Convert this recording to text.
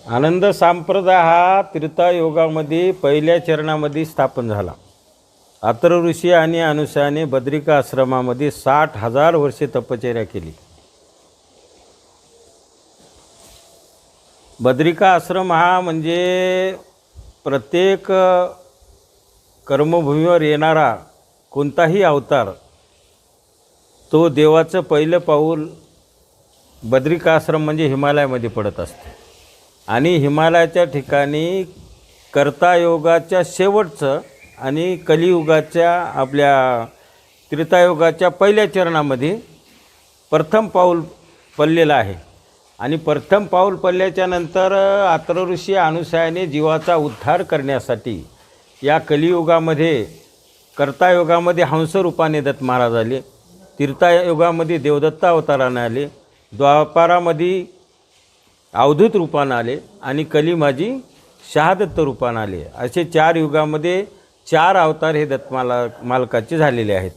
आनंद संप्रदाय हा त्रेतायुगामध्ये पहिल्या चरणामध्ये स्थापन झाला. अथर्व ऋषी आणि अनुषाने बद्रिका आश्रमामध्ये 60,000 वर्षे तपश्चर्या केली. बद्रिका आश्रम हा म्हणजे प्रत्येक कर्मभूमीवर येणारा कोणताही अवतार तो देवाचं पहिलं पाऊल बद्रिका आश्रम म्हणजे हिमालयामध्ये पडत असते. आणि हिमालयाच्या ठिकाणी कर्तायोगाच्या शेवटचं आणि कलियुगाच्या आपल्या त्रेतायुगाच्या पहिल्या चरणामध्ये प्रथम पाऊल पडलेलं आहे. आणि प्रथम पाऊल पडल्याच्या नंतर अथर्व ऋषी अनुसयाने जीवाचा उद्धार करण्यासाठी या कलियुगामध्ये कर्तायुगामध्ये हंसरूपाने दत्त महाराज आले, त्रेतायुगामध्ये देवदत्त अवताराने आले, द्वापारामध्ये अवधूत रूपानं आले आणि कलिमाजी शहादत्त रूपानं आले. असे 4 युगामध्ये 4 अवतार हे दत्त मालकाचे झालेले आहेत.